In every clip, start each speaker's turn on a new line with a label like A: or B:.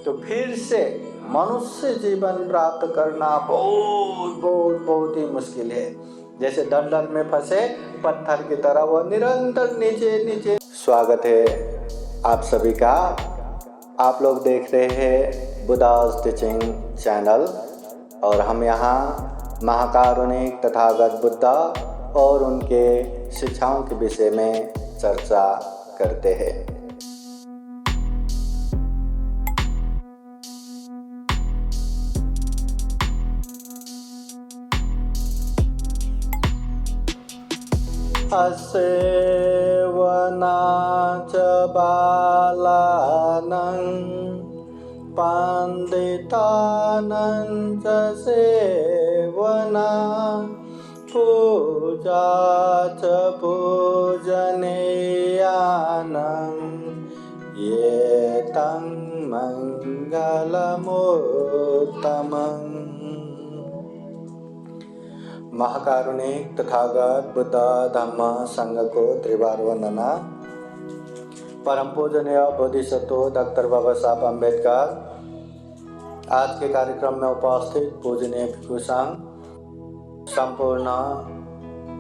A: तो फिर से मनुष्य जीवन प्राप्त करना बहुत ही मुश्किल है। जैसे दलदल में फंसे पत्थर की तरह वो निरंतर नीचे। स्वागत है आप सभी का। आप लोग देख रहे हैं बुद्धास टीचिंग चैनल और हम यहाँ महाकारुणिक तथागत बुद्धा और उनके शिक्षाओं के विषय में चर्चा करते हैं। असेवनाच बालानं पंडितानं च सेवना पूजा च पूजनीयानं ये तं मंगलमुत्तमम्। महाकारुणिक तथागत बुद्ध धम्म संघ को त्रिवार वंदना। परम पूजनीय बोधिसत्व डॉक्टर बाबा साहब अम्बेडकर, आज के कार्यक्रम में उपस्थित पूजनीय भिक्षु संघ, संपूर्ण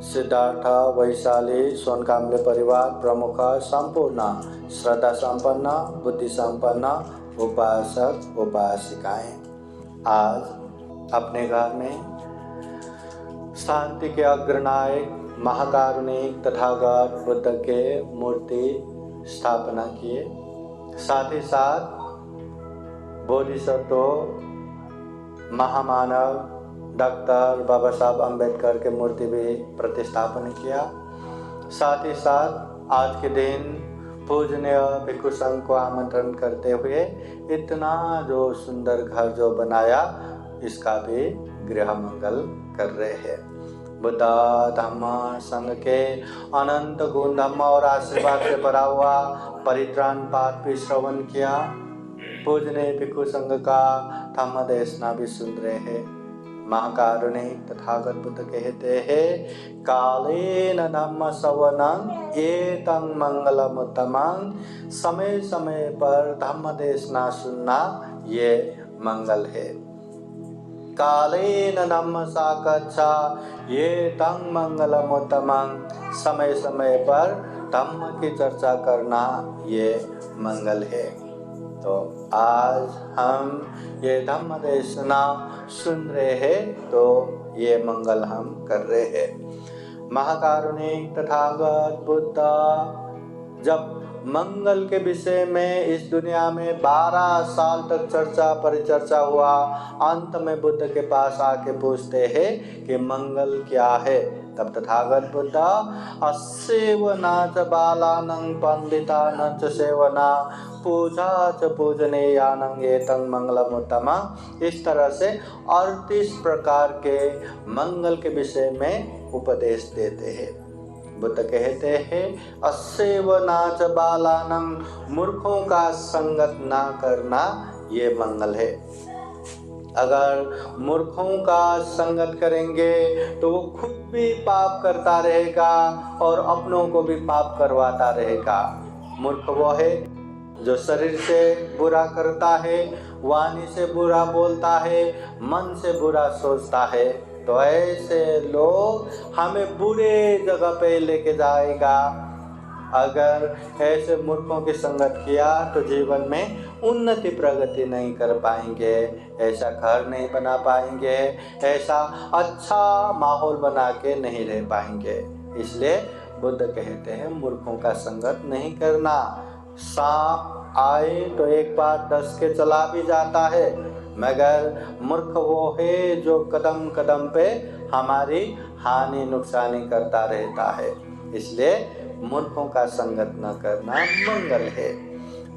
A: सिद्धार्थ वैशाली सोनकामले परिवार प्रमुख, संपूर्ण श्रद्धा संपन्न बुद्धि संपन्न उपासक उपासिकाएं, आज अपने घर में शांति के अग्रनायक महाकारुणिक तथागत बुद्ध के मूर्ति स्थापना किए। साथ ही साथ बोधिसत्व महामानव डॉक्टर बाबा साहब अम्बेडकर के मूर्ति भी प्रतिष्ठापन किया। साथ ही साथ आज के दिन पूजनीय भिक्षु संघ को आमंत्रण करते हुए इतना जो सुंदर घर जो बनाया, इसका भी गृह मंगल कर रहे हैं। बुद्ध धम्म संघ के अनंत गुण धम्म और आशीर्वाद से भरा हुआ परित्राण पाठ भी श्रवण किया। पूजनीय भिक्षु संघ का धम्म देशना भी सुन रहे हैं। महाकारुणिक तथागत बुद्ध कहते हैं, कालेन धम्म श्रवणं एतं मंगलमुत्तमं। समय समय पर धम्म देशना सुनना ये मंगल है। कालेन धम्म साकच्छा ये तं मंगलमुत्तमं। समय समय पर धम्म की चर्चा करना ये मंगल है। तो आज हम ये धम्म देशना सुन रहे हैं, तो ये मंगल हम कर रहे हैं। महाकारुणिक तथागत बुद्ध जब मंगल के विषय में इस दुनिया में 12 साल तक चर्चा परिचर्चा हुआ, अंत में बुद्ध के पास आके पूछते हैं कि मंगल क्या है। तब तथागत बुद्ध असेवना च बालानं पंडितानं च सेवना पूजा च पूजनीयानं एतं मंगलमुत्तमं, इस तरह से 38 प्रकार के मंगल के विषय में उपदेश देते हैं। बुद्ध कहते हैं, असेवना च बालानं, मूर्खों का संगत ना करना ये मंगल है। अगर मूर्खों का संगत करेंगे तो वो खुद भी पाप करता रहेगा और अपनों को भी पाप करवाता रहेगा। मूर्ख वो है जो शरीर से बुरा करता है, वाणी से बुरा बोलता है, मन से बुरा सोचता है। तो ऐसे लोग हमें बुरे जगह पे लेके जाएगा। अगर ऐसे मूर्खों की संगत किया तो जीवन में उन्नति प्रगति नहीं कर पाएंगे, ऐसा घर नहीं बना पाएंगे, ऐसा अच्छा माहौल बना के नहीं रह पाएंगे। इसलिए बुद्ध कहते हैं मूर्खों का संगत नहीं करना। सांप आए तो एक बार डस के चला भी जाता है, मगर मूर्ख वो है जो कदम कदम पे हमारी हानि नुकसानी करता रहता है। इसलिए मूर्खों का संगत न करना मंगल है।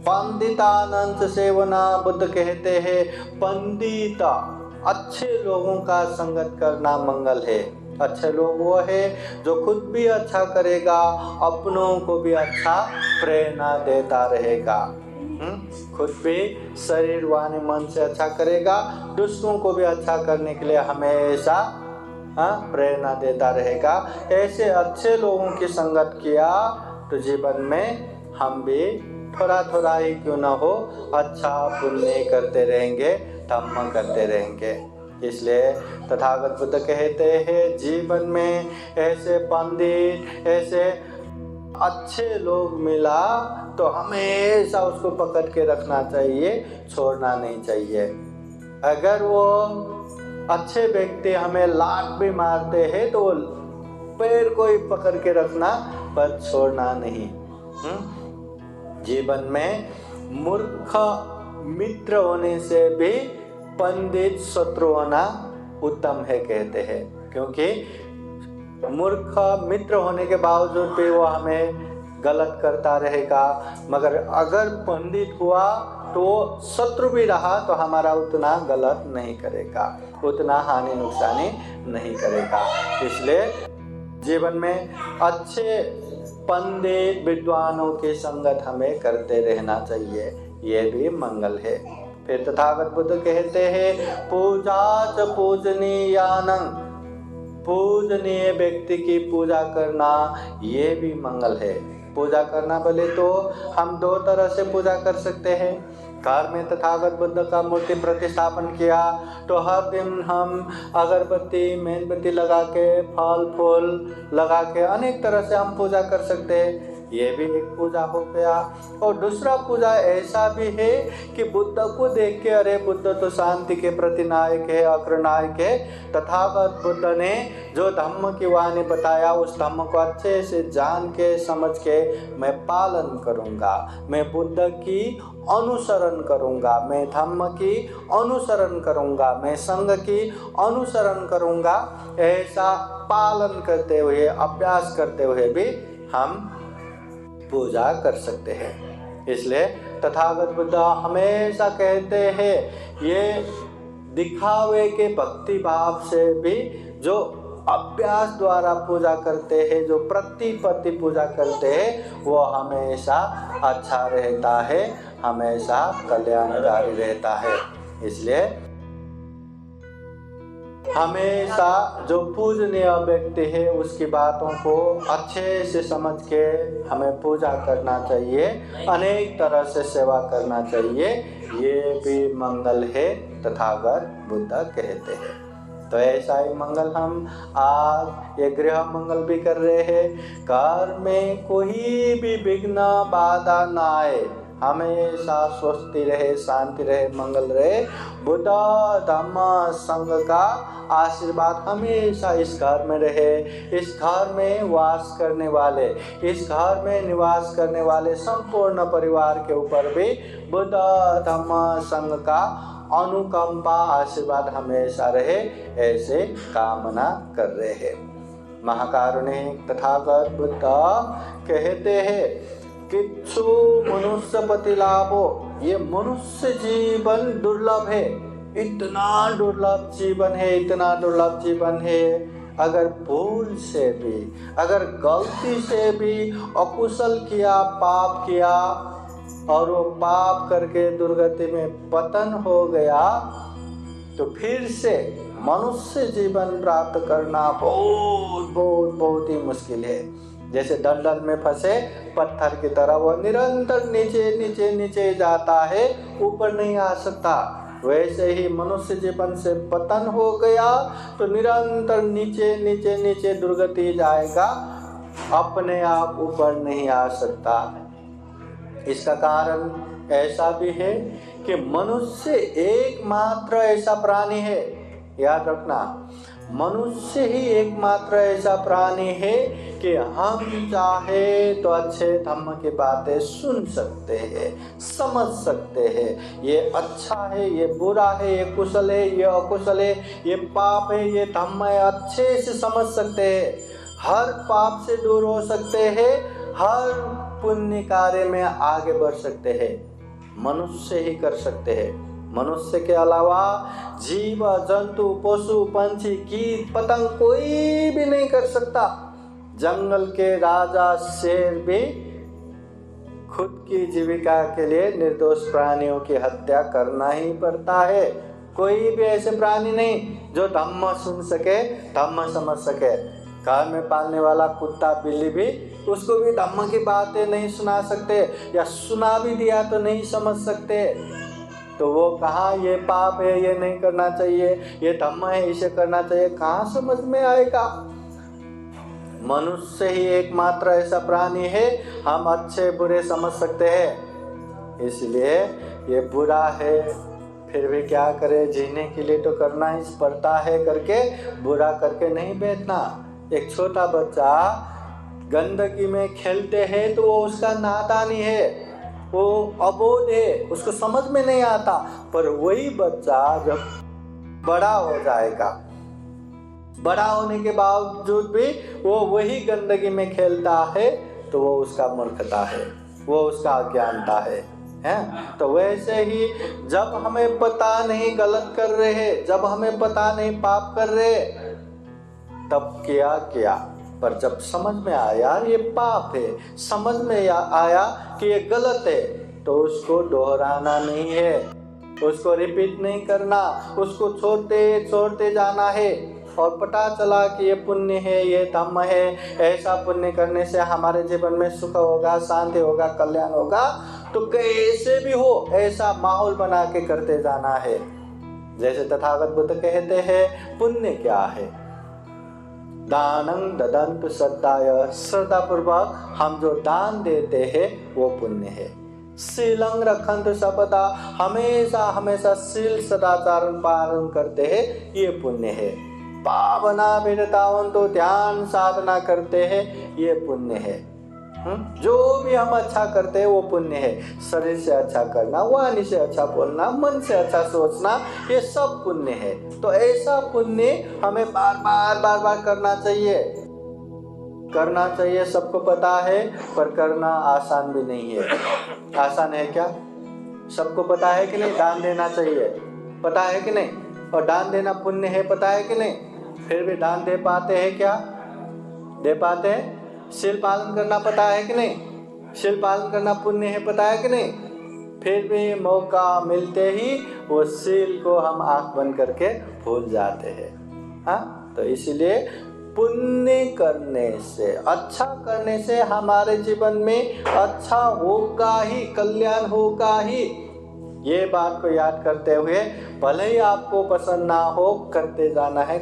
A: पंडितानंद सेवना, बुद्ध कहते हैं पंडित अच्छे लोगों का संगत करना मंगल है। अच्छे लोग वो है जो खुद भी अच्छा करेगा, अपनों को भी अच्छा प्रेरणा देता रहेगा। खुद भी शरीर वाणी मन से अच्छा करेगा, दूसरों को भी अच्छा करने के लिए हमेशा प्रेरणा देता रहेगा। ऐसे अच्छे लोगों की संगत किया तो जीवन में हम भी थोड़ा थोड़ा ही क्यों ना हो, अच्छा पुण्य करते रहेंगे, धम्म करते रहेंगे। इसलिए तथागत बुद्ध कहते हैं, जीवन में ऐसे पंडित, ऐसे अच्छे लोग मिला तो हमेशा उसको पकड़ के रखना चाहिए, छोड़ना नहीं चाहिए। अगर वो अच्छे व्यक्ति हमें लात भी मारते हैं तो पैर को ही पकड़ के रखना, पर छोड़ना नहीं। जीवन में मूर्ख मित्र होने से भी पंडित शत्रु होना उत्तम है कहते हैं, क्योंकि मूर्ख मित्र होने के बावजूद भी वो हमें गलत करता रहेगा, मगर अगर पंडित हुआ तो शत्रु भी रहा तो हमारा उतना गलत नहीं करेगा, उतना हानि नुकसानी नहीं करेगा। इसलिए जीवन में अच्छे पंडित विद्वानों की संगत हमें करते रहना चाहिए, ये भी मंगल है। फिर तथागत बुद्ध कहते हैं, पूजा च पूजनीयानं, पूजनीय व्यक्ति की पूजा करना ये भी मंगल है। पूजा करना बोले तो हम दो तरह से पूजा कर सकते हैं। घर में तथागत बुद्ध का मूर्ति प्रतिस्थापन किया तो हर दिन हम अगरबत्ती मेणबत्ती लगा के, फल फूल लगा के अनेक तरह से हम पूजा कर सकते हैं, ये भी एक पूजा हो गया। और दूसरा पूजा ऐसा भी है कि बुद्ध को देख के, अरे बुद्ध तो शांति के प्रतिनायक है, अग्रनायक है, तथागत बुद्ध ने जो धम्म की वाणी बताया उस धम्म को अच्छे से जान के समझ के मैं पालन करूँगा, मैं बुद्ध की अनुसरण करूँगा, मैं धम्म की अनुसरण करूँगा, मैं संघ की अनुसरण करूँगा। ऐसा पालन करते हुए, अभ्यास करते हुए भी हम पूजा कर सकते हैं। इसलिए तथागत बुद्ध हमेशा कहते हैं, ये दिखावे के भक्ति भाव से भी जो अभ्यास द्वारा पूजा करते हैं, जो प्रतिपत्ति पूजा करते हैं, वो हमेशा अच्छा रहता है, हमेशा कल्याणकारी रहता है। इसलिए हमेशा जो पूजनीय व्यक्ति है उसकी बातों को अच्छे से समझ के हमें पूजा करना चाहिए, अनेक तरह से सेवा करना चाहिए, ये भी मंगल है, तथागत बुद्ध कहते हैं। तो ऐसा ही मंगल हम आज ये गृह मंगल भी कर रहे हैं। घर में कोई भी विघ्न बाधा ना आए, हमेशा स्वस्ति रहे, शांति रहे, मंगल रहे। बुद्ध धम्म संघ का आशीर्वाद हमेशा इस घर में रहे। इस घर में वास करने वाले, इस घर में निवास करने वाले संपूर्ण परिवार के ऊपर भी बुद्ध धम्म संघ का अनुकंपा आशीर्वाद हमेशा रहे, ऐसे कामना कर रहे हैं। महाकारुणिक तथागत बुद्ध कहते हैं, किच्छु मनुष्यपति लाभो, ये मनुष्य जीवन दुर्लभ है, इतना दुर्लभ जीवन है, इतना दुर्लभ जीवन है। अगर भूल से भी, अगर गलती से भी अकुशल किया, पाप किया और वो पाप करके दुर्गति में पतन हो गया, तो फिर से मनुष्य जीवन प्राप्त करना बहुत बहुत बहुत ही मुश्किल है। जैसे दलदल में फंसे पत्थर की तरह वो निरंतर नीचे नीचे नीचे जाता है, ऊपर नहीं आ सकता। वैसे ही मनुष्य जीवन से पतन हो गया तो निरंतर नीचे नीचे नीचे दुर्गति जाएगा, अपने आप ऊपर नहीं आ सकता। इसका कारण ऐसा भी है कि मनुष्य एकमात्र ऐसा प्राणी है, याद रखना, मनुष्य ही एकमात्र ऐसा प्राणी है कि हम चाहे तो अच्छे धम्म की बातें सुन सकते हैं, समझ सकते हैं। ये अच्छा है, ये बुरा है, ये कुशल है, ये अकुशल है, ये पाप है, ये धम्म है, अच्छे से समझ सकते हैं। हर पाप से दूर हो सकते हैं, हर पुण्य कार्य में आगे बढ़ सकते हैं, मनुष्य ही कर सकते हैं। मनुष्य के अलावा जीव जंतु पशु पंछी कीट पतंग कोई भी नहीं कर सकता। जंगल के राजा शेर भी खुद की जीविका के लिए निर्दोष प्राणियों की हत्या करना ही पड़ता है। कोई भी ऐसे प्राणी नहीं जो धम्म सुन सके, धम्म समझ सके। घर में पालने वाला कुत्ता बिल्ली भी, उसको भी धम्म की बातें नहीं सुना सकते, या सुना भी दिया तो नहीं समझ सकते। तो वो कहाँ ये पाप है, ये नहीं करना चाहिए, ये धम्म है, इसे करना चाहिए, कहाँ समझ में आएगा। मनुष्य ही एकमात्र ऐसा प्राणी है, हम अच्छे बुरे समझ सकते हैं। इसलिए ये बुरा है, फिर भी क्या करे, जीने के लिए तो करना ही पड़ता है करके बुरा करके नहीं बैठना। एक छोटा बच्चा गंदगी में खेलते हैं तो वो उसका नादान ही है, वो अबोध है, उसको समझ में नहीं आता। पर वही बच्चा जब बड़ा हो जाएगा, बड़ा होने के बावजूद भी वो वही गंदगी में खेलता है, तो वो उसका मूर्खता है, वो उसका अज्ञानता है। तो वैसे ही जब हमें पता नहीं गलत कर रहे हैं, जब हमें पता नहीं पाप कर रहे, तब किया, पर जब समझ में आया ये पाप है, समझ में आया कि ये गलत है, तो उसको दोहराना नहीं है, उसको रिपीट नहीं करना, उसको छोड़ते जाना है। और पता चला कि ये पुण्य है, ये धम्म है, ऐसा पुण्य करने से हमारे जीवन में सुख होगा, शांति होगा, कल्याण होगा, तो कैसे भी हो ऐसा माहौल बना के करते जाना है। जैसे तथागत बुद्ध कहते हैं, पुण्य क्या है? दानं ददन्तु श्रद्धाय, श्रद्धा पूर्वक हम जो दान देते हैं वो पुण्य है। शीलं रखन्तु सर्वदा, हमेशा शील सदाचार पालन करते हैं, ये पुण्य है। पावना विरतावंतो, ध्यान साधना करते हैं, ये पुण्य है। जो भी हम अच्छा करते हैं वो पुण्य है। शरीर से अच्छा करना, वाणी से अच्छा बोलना, मन से अच्छा सोचना, ये सब पुण्य है। तो ऐसा पुण्य हमें बार बार करना चाहिए, सबको पता है, पर करना आसान भी नहीं है। आसान है क्या? सबको पता है कि नहीं दान देना चाहिए, पता है कि नहीं? और दान देना पुण्य है, पता है कि नहीं? फिर भी दान दे पाते हैं क्या? दे पाते हैं? शील पालन करना पता है कि नहीं? शील पालन करना पुण्य है, पता है कि नहीं? फिर भी मौका मिलते ही वो शील को हम आंख बंद करके भूल जाते हैं। हाँ, तो इसीलिए पुण्य करने से, अच्छा करने से हमारे जीवन में अच्छा होगा ही, कल्याण होगा ही। ये बात को याद करते हुए, भले ही आपको पसंद ना हो, करते जाना है,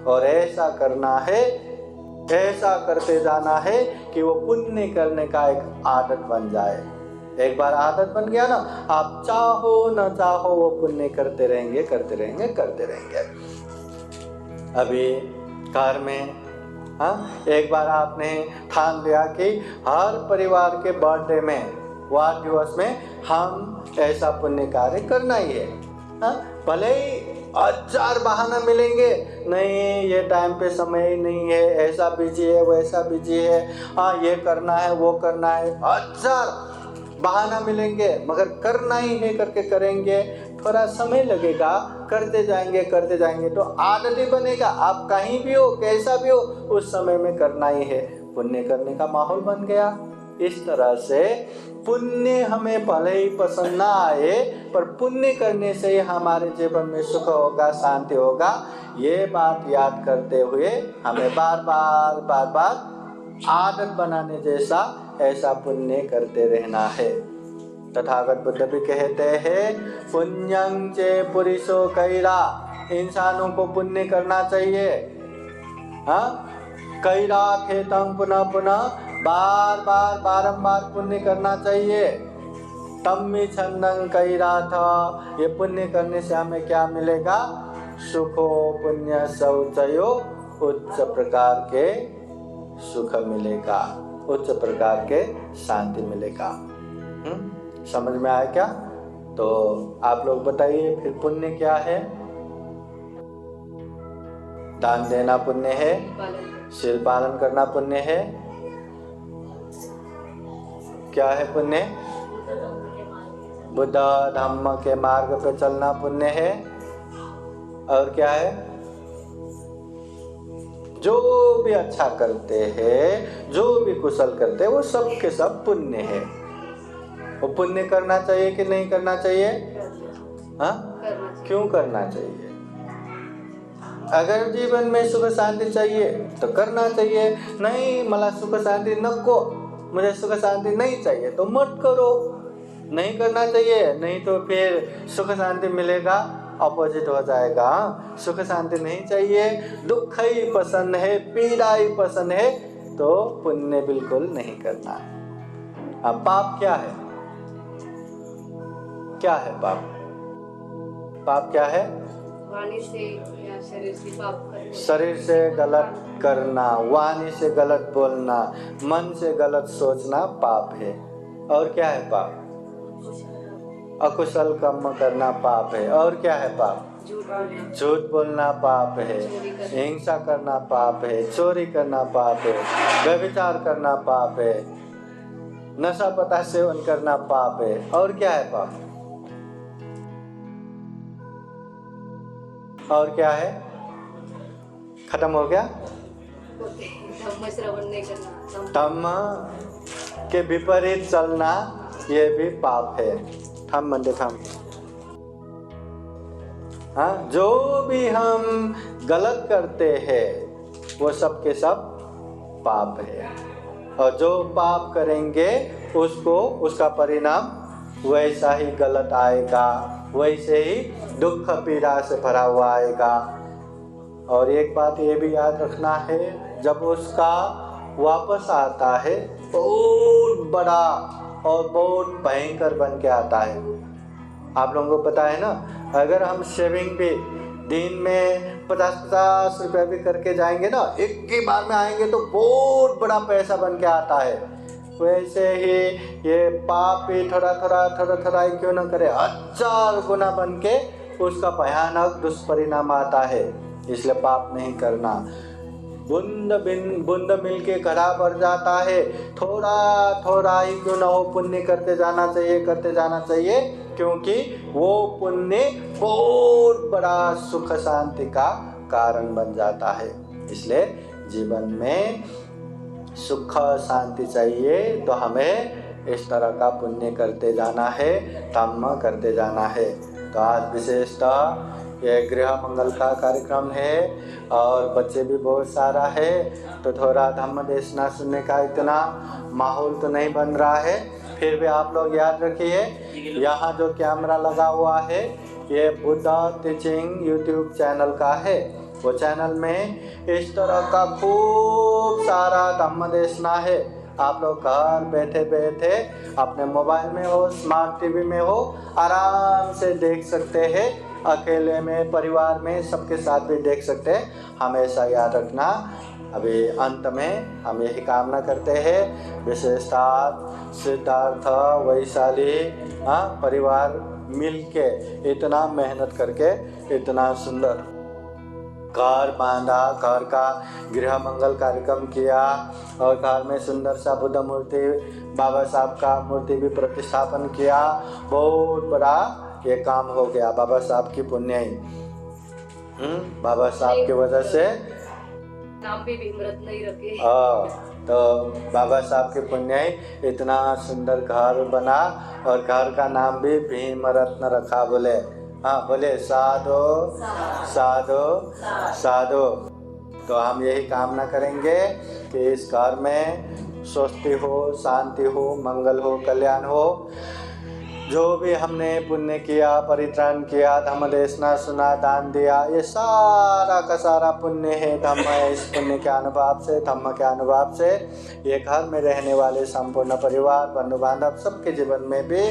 A: और ऐसा करते जाना है कि वो पुण्य करने का एक आदत बन जाए। एक बार आदत बन गया ना, आप चाहो न चाहो वो पुण्य करते रहेंगे। अभी घर में एक बार आपने ठान लिया कि हर परिवार के बर्थडे में, वार दिवस में हम ऐसा पुण्य कार्य करना ही है। भले ही 1000 बहाना मिलेंगे, नहीं ये टाइम पे समय ही नहीं है, ऐसा बिजी है, वैसा बिजी है, ये करना है, वो करना है, 1000 बहाना मिलेंगे, मगर करना ही है करके करेंगे। थोड़ा समय लगेगा, करते जाएंगे तो आदत ही बनेगा। आप कहीं भी हो, कैसा भी हो, उस समय में करना ही है, पुण्य करने का माहौल बन गया। इस तरह से पुण्य हमें भले ही पसंद ना आए, पर पुण्य करने से हमारे जीवन में सुख होगा, शांति होगा। ये बात याद करते हुए हमें बार बार आदत बनाने जैसा ऐसा पुण्य करते रहना है। तथागत बुद्ध भी कहते हैं, पुण्यं चे पुरुषो कैरा, इंसानों को पुण्य करना चाहिए। कैरा खेतम पुनः बारंबार पुण्य करना चाहिए। तम्मी छंदं कैरा था, ये पुण्य करने से हमें क्या मिलेगा? सुखो पुण्य शौचयो, उच्च प्रकार के सुख मिलेगा, उच्च प्रकार के शांति मिलेगा। समझ में आया क्या? तो आप लोग बताइए फिर पुण्य क्या है? दान देना पुण्य है, शील पालन करना पुण्य है, क्या है पुण्य? बुद्ध धम्म के मार्ग पे चलना पुण्य है। और क्या है? जो भी अच्छा करते हैं, जो भी कुशल करते हैं, वो सब के सब पुण्य है। वो पुण्य करना चाहिए कि नहीं करना चाहिए? क्यों करना चाहिए? अगर जीवन में सुख शांति चाहिए तो करना चाहिए, नहीं मला सुख शांति नको, मुझे सुख शांति नहीं चाहिए तो मत करो, नहीं करना चाहिए, नहीं तो फिर सुख शांति मिलेगा अपोजिट हो जाएगा। सुख शांति नहीं चाहिए, दुख ही पसंद है, पीड़ा ही पसंद है तो पुण्य बिल्कुल नहीं करना। अब पाप क्या है? क्या है पाप? पाप क्या है?
B: वाणी से या शरीर से पाप करना,
A: शरीर से गलत करना, वाणी से गलत बोलना, मन से गलत सोचना पाप है। और क्या है पाप? अकुशल कर्म करना पाप है। और क्या है पाप? झूठ बोलना पाप है, हिंसा करना पाप है, चोरी करना पाप है, व्यभिचार करना पाप है, नशा पता सेवन करना पाप है। और क्या है पाप? और क्या है? खत्म हो गया?
B: धम्म श्रवण नहीं करना,
A: धम्म के विपरीत चलना ये भी पाप है। थम मंडे थम। हाँ, जो भी हम गलत करते हैं वो सब के सब पाप है, और जो पाप करेंगे उसको उसका परिणाम वैसा ही गलत आएगा, वैसे ही दुख पीड़ा से भरा हुआ आएगा। और एक बात ये भी याद रखना है, जब उसका वापस आता है बहुत बड़ा और बहुत भयंकर बन के आता है। आप लोगों को पता है ना, अगर हम सेविंग भी दिन में 50-50 रुपया भी करके जाएंगे ना, एक ही बार में आएंगे तो बहुत बड़ा पैसा बन के आता है। वैसे ही ये पाप भी थोड़ा थोड़ा ही क्यों ना करे, 1000 गुना बन के उसका भयानक दुष्परिणाम आता है। इसलिए पाप नहीं करना। बूंद मिल के घड़ा भर जाता है, थोड़ा ही क्यों ना हो पुण्य करते जाना चाहिए, क्योंकि वो पुण्य बहुत बड़ा सुख शांति का कारण बन जाता है। इसलिए जीवन में सुख शांति चाहिए तो हमें इस तरह का पुण्य करते जाना है, धम्म करते जाना है। तो आज विशेषतः ये गृह मंगल का कार्यक्रम है और बच्चे भी बहुत सारा है, तो थोड़ा धम्म देशना सुनने का इतना माहौल तो नहीं बन रहा है। फिर भी आप लोग याद रखिए, यहाँ जो कैमरा लगा हुआ है ये बुद्धा टीचिंग यूट्यूब चैनल का है। वो चैनल में इस तरह का खूब सारा धम्म देशना है। आप लोग घर बैठे बैठे अपने मोबाइल में हो, स्मार्ट टीवी में हो, आराम से देख सकते हैं। अकेले में, परिवार में, सबके साथ भी देख सकते हैं। हमेशा याद रखना। अभी अंत में हम यही कामना करते हैं, विशेषतः सिद्धार्थ, वैशाली परिवार मिलके इतना मेहनत करके इतना सुंदर घर बांधा, घर का गृह मंगल कार्यक्रम किया और घर में सुंदर सा बुद्ध मूर्ति, बाबा साहब का मूर्ति भी प्रतिष्ठापन किया। बहुत बड़ा ये काम हो गया बाबा साहब की पुण्य ही। बाबा साहब की वजह से
B: नाम भी भीमरत नहीं रखे।
A: तो बाबा साहब के पुण्य ही इतना सुंदर घर बना और घर का नाम भी भीम रत्न रखा। बोले हाँ, बोले साधो साधो साधो। तो हम यही कामना करेंगे कि इस घर में स्वस्ति हो, शांति हो, मंगल हो, कल्याण हो। जो भी हमने पुण्य किया, परित्राण किया, धम्म देशना सुना, दान दिया, ये सारा का सारा पुण्य है। धम्म है, इस पुण्य के अनुभव से, धम्म के अनुभव से ये घर में रहने वाले संपूर्ण परिवार, बंधु बांधव सबके जीवन में भी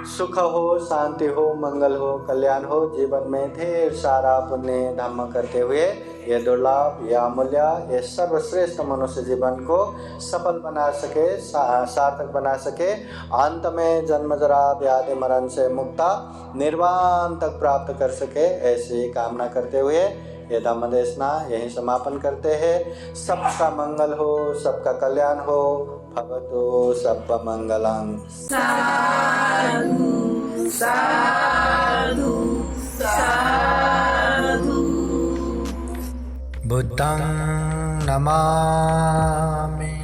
A: सुख हो, शांति हो, मंगल हो, कल्याण हो। जीवन में ढेर सारा पुण्य धम्म करते हुए ये दुर्लभ, ये अमूल्य, ये सर्वश्रेष्ठ मनुष्य जीवन को सफल बना सके, सार्थक बना सके। अंत में जन्म जरा व्याधि मरण से मुक्ता निर्वाण तक प्राप्त कर सके, ऐसी कामना करते हुए ये धम्म देशना यहीं समापन करते हैं। सबका मंगल हो, सबका कल्याण हो। भवतु सब मंगलम्।
C: साधु साधु साधु।
D: बुद्धं नमामि,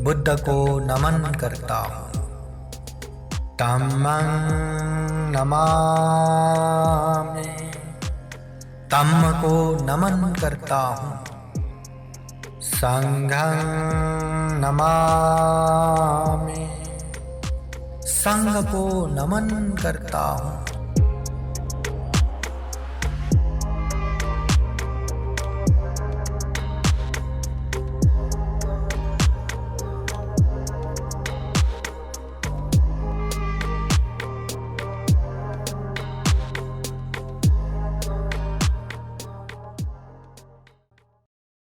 D: बुद्ध को नमन करता हूँ। धम्मं नमामि, धम्म को नमन करता हूँ। संघं नमामि, संघ को नमन करता हूँ।